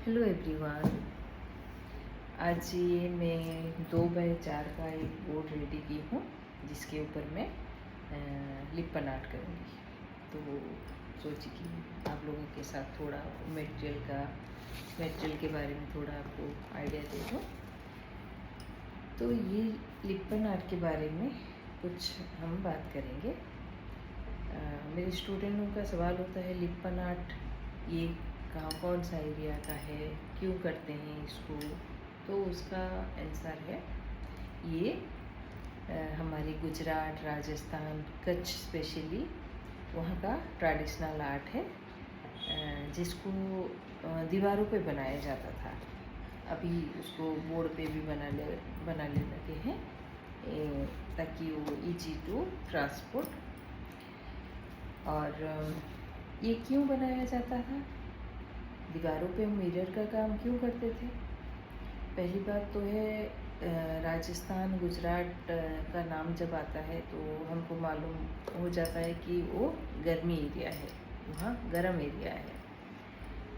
Hello everyone. आज ये मैं 2x4 का एक बोर्ड रेडी की हूँ जिसके ऊपर मैं लिपन आर्ट करूँगी। तो सोची कि आप लोगों के साथ थोड़ा मटेरियल के बारे में थोड़ा आपको आइडिया दे दूँ। तो ये लिपन आर्ट के बारे में कुछ हम बात करेंगे। मेरे स्टूडेंटों का सवाल होता है लिपन आर्ट ये कौन सा एरिया का है, क्यों करते हैं इसको। तो उसका आंसर है ये हमारी गुजरात, राजस्थान, कच्छ स्पेशली वहाँ का ट्रेडिशनल आर्ट है जिसको दीवारों पे बनाया जाता था। अभी उसको बोर्ड पे भी बनाने लगे हैं ताकि वो इजी टू ट्रांसपोर्ट। और ये क्यों बनाया जाता था, दीवारों पे मिरर का काम क्यों करते थे। पहली बात तो है राजस्थान, गुजरात का नाम जब आता है तो हमको मालूम हो जाता है कि वो गर्मी एरिया है, वहाँ गर्म एरिया है,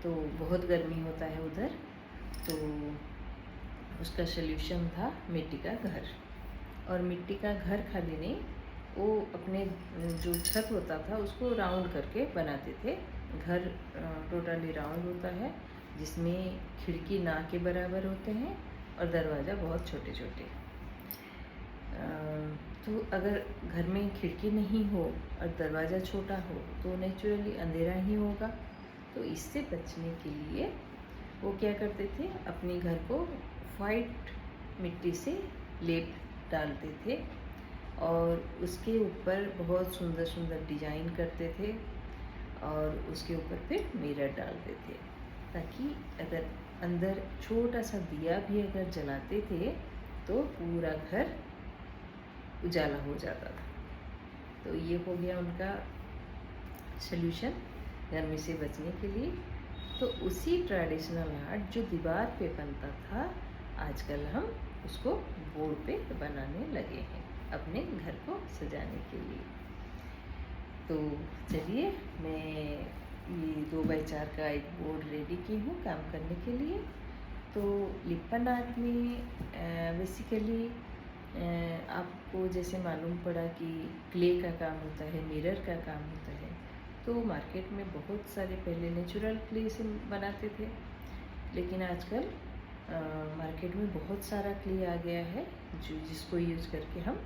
तो बहुत गर्मी होता है उधर। तो उसका सल्यूशन था मिट्टी का घर। और मिट्टी का घर खाली नहीं, वो अपने जो छत होता था उसको राउंड करके बनाते थे। घर टोटली राउंड होता है जिसमें खिड़की ना के बराबर होते हैं और दरवाज़ा बहुत छोटे छोटे। तो अगर घर में खिड़की नहीं हो और दरवाज़ा छोटा हो तो नेचुरली अंधेरा ही होगा। तो इससे बचने के लिए वो क्या करते थे, अपने घर को वाइट मिट्टी से लेप डालते थे और उसके ऊपर बहुत सुंदर सुंदर डिजाइन करते थे और उसके ऊपर फिर मिरर डालते थे ताकि अगर अंदर छोटा सा दिया भी अगर जलाते थे तो पूरा घर उजाला हो जाता था। तो ये हो गया उनका सल्यूशन गर्मी से बचने के लिए। तो उसी ट्रेडिशनल आर्ट जो दीवार पे बनता था, आजकल हम उसको बोर्ड पे बनाने लगे हैं अपने घर को सजाने के लिए। तो चलिए, मैं ये 2x4 का एक बोर्ड रेडी की हूँ काम करने के लिए। तो लिपन आर्ट में बेसिकली आपको जैसे मालूम पड़ा कि क्ले का काम होता है, मिरर का काम होता है। तो मार्केट में बहुत सारे पहले नेचुरल क्ले से बनाते थे, लेकिन आजकल मार्केट में बहुत सारा क्ले आ गया है जिसको यूज करके हम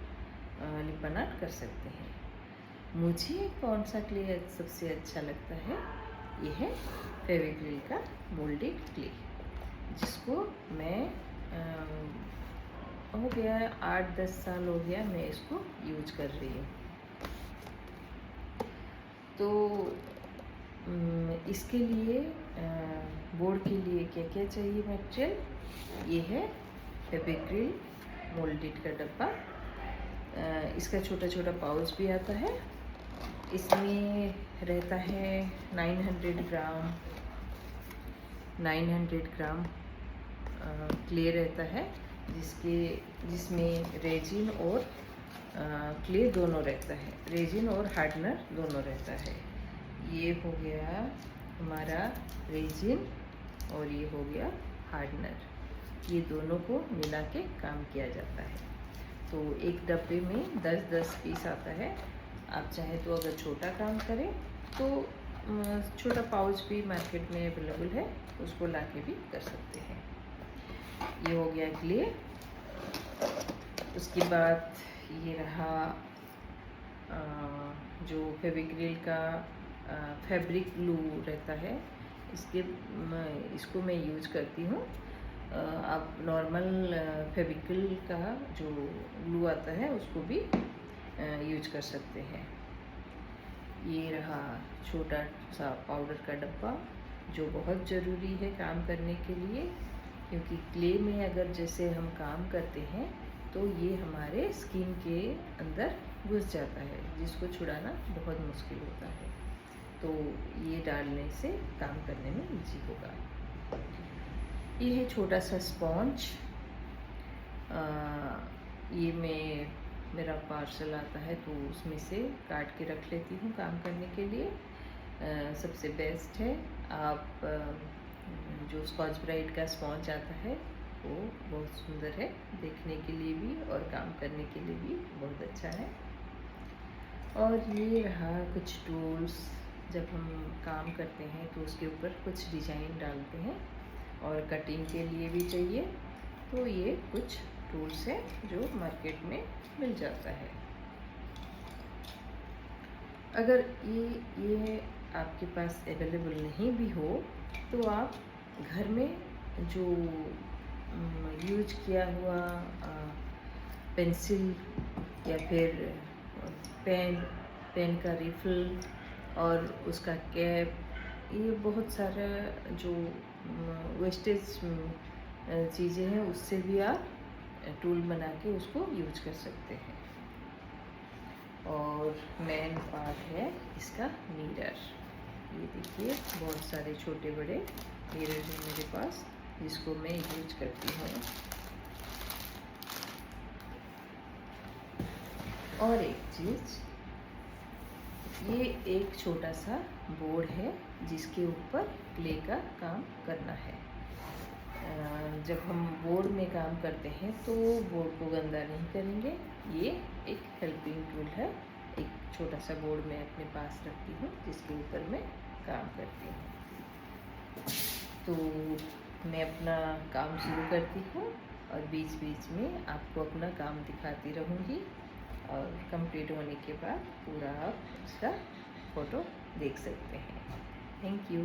लिपन आर्ट कर सकते हैं। मुझे कौन सा क्ले सबसे अच्छा लगता है, ये है फेविक्रिल का मोल्डेड क्ले, जिसको मैं हो गया 8-10 साल हो गया मैं इसको यूज कर रही हूँ। तो इसके लिए बोर्ड के लिए क्या क्या चाहिए मटेरियल, ये है फेविक्रिल मोल्डेड का डब्बा। इसका छोटा छोटा पाउच भी आता है। इसमें रहता है 900 ग्राम क्ले रहता है, जिसमें रेजिन और क्ले दोनों रहता है, रेजिन और हार्डनर दोनों रहता है। ये हो गया हमारा रेजिन और ये हो गया हार्डनर, ये दोनों को मिला के काम किया जाता है। तो एक डब्बे में 10-10 पीस आता है। आप चाहे तो अगर छोटा काम करें तो छोटा पाउच भी मार्केट में अवेलेबल है, उसको लाके भी कर सकते हैं। ये हो गया क्ले। उसके बाद ये रहा जो फेविक्रिल का फैब्रिक ग्लू रहता है, इसको मैं यूज करती हूँ। आप नॉर्मल फेविक्रिल का जो ग्लू आता है उसको भी यूज कर सकते हैं। ये रहा छोटा सा पाउडर का डब्बा जो बहुत ज़रूरी है काम करने के लिए, क्योंकि क्ले में अगर जैसे हम काम करते हैं तो ये हमारे स्किन के अंदर घुस जाता है, जिसको छुड़ाना बहुत मुश्किल होता है। तो ये डालने से काम करने में इजी होगा। ये है छोटा सा स्पॉन्ज। ये मेरा पार्सल आता है तो उसमें से काट के रख लेती हूँ काम करने के लिए। सबसे बेस्ट है आप जो स्कॉच ब्राइट का स्पॉन्ज आता है वो बहुत सुंदर है, देखने के लिए भी और काम करने के लिए भी बहुत अच्छा है। और ये रहा कुछ टूल्स, जब हम काम करते हैं तो उसके ऊपर कुछ डिज़ाइन डालते हैं और कटिंग के लिए भी चाहिए, तो ये कुछ टूल्स हैं जो मार्केट में मिल जाता है। अगर ये आपके पास अवेलेबल नहीं भी हो तो आप घर में जो यूज किया हुआ पेंसिल या फिर पेन पेन का रिफिल और उसका कैप, ये बहुत सारा जो वेस्टेज चीज़ें हैं उससे भी आप टूल बना के उसको यूज कर सकते हैं। और मेन पार्ट है इसका मिरर। ये देखिए बहुत सारे छोटे बड़े मिरर हैं मेरे पास जिसको मैं यूज करती हूँ। और एक चीज़, ये एक छोटा सा बोर्ड है जिसके ऊपर क्ले का काम करना है। जब हम बोर्ड में काम करते हैं तो बोर्ड को गंदा नहीं करेंगे। ये एक हेल्पिंग टूल है। एक छोटा सा बोर्ड मैं अपने पास रखती हूँ जिसके ऊपर मैं काम करती हूँ। तो मैं अपना काम शुरू करती हूँ और बीच बीच में आपको अपना काम दिखाती रहूँगी और कंप्लीट होने के बाद पूरा आप उसका फ़ोटो देख सकते हैं। Thank you.